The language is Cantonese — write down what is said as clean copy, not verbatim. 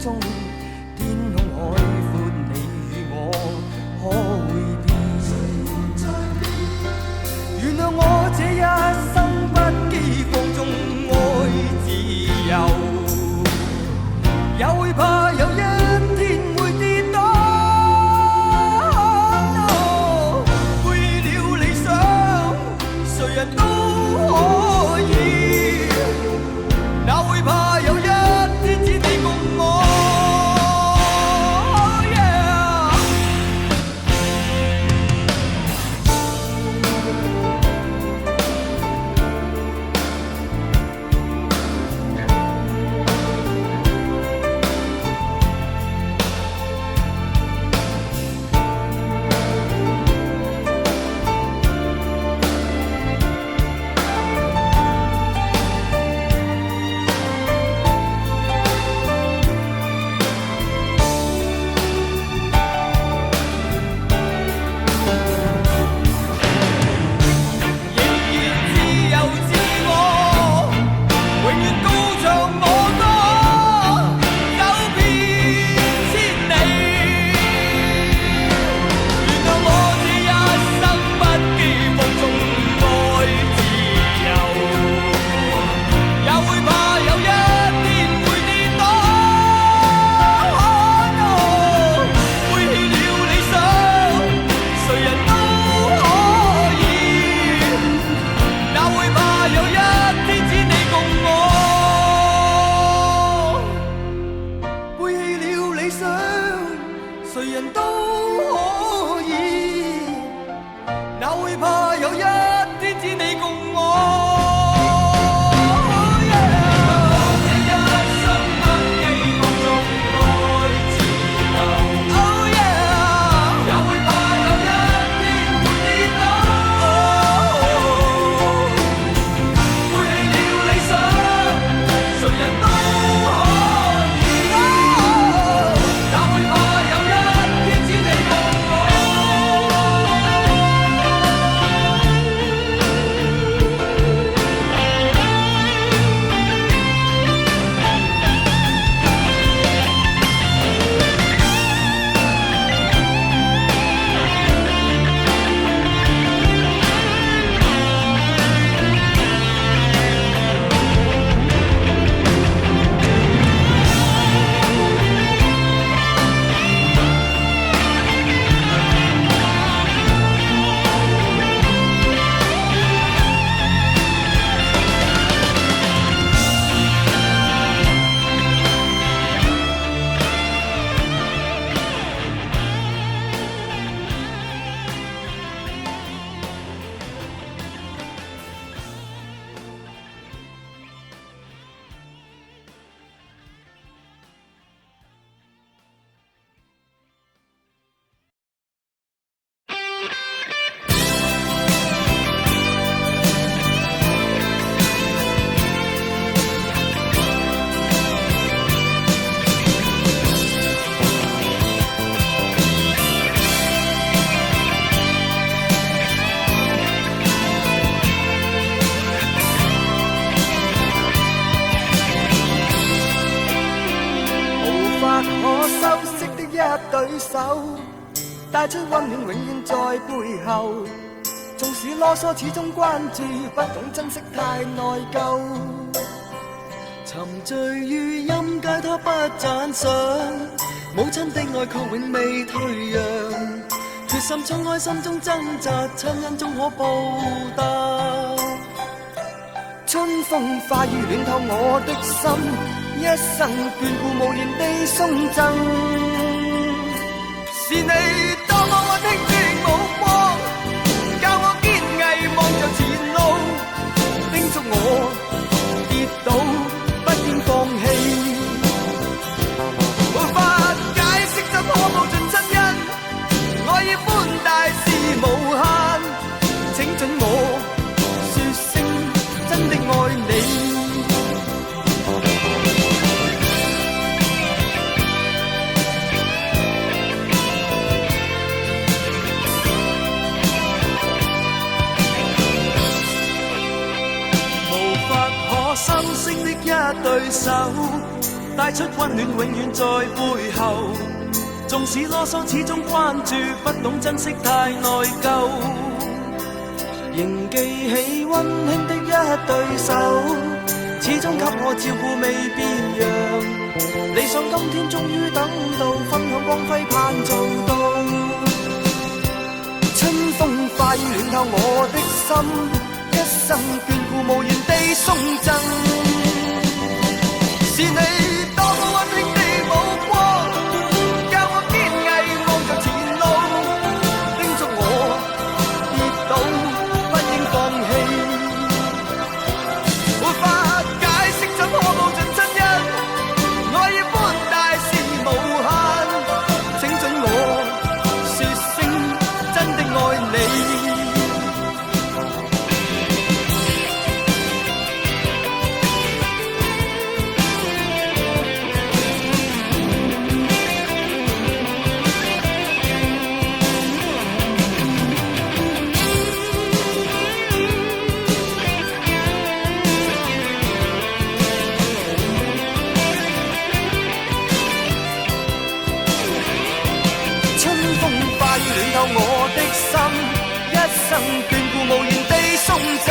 中，天空海闊，你與我可會變？原諒我這一生不羈放縱愛自由，也會怕有一天會跌倒。背棄了理想，誰人都可以，哪會怕有一天只你共我。對手帶出溫暖，永遠在背後。縱使囉嗦，始終關注，不懂珍惜，太內疚。沉醉於音階，他不讚賞。母親的愛卻永未退讓，決心衝開心中掙扎，親恩終可報答。春風化雨暖透我的心，一生眷顧無言地送贈。是你多麼溫馨的目光，教我堅毅望着前路，叮囑我跌倒不應放棄。無法解釋怎可報盡親恩，愛意寬大是無限，請准我說聲真的愛你。生色的一對手，帶出溫暖永遠在背後。縱使囉嗦始終關注，不懂珍惜太內疚。仍記起溫馨的一對手，始終給我照顧未變樣。理想今天終於等到，分享光輝盼做到。春風化雨暖透我的心，一生眷顧無言地送贈。是你多麼溫馨的目光，教我堅毅望着前路，叮囑我跌倒不應放棄。沒法解釋怎可報盡真恩，愛意般大是無限，請准我說聲真的愛你。暖透我的心，一生眷顧無言地送贈。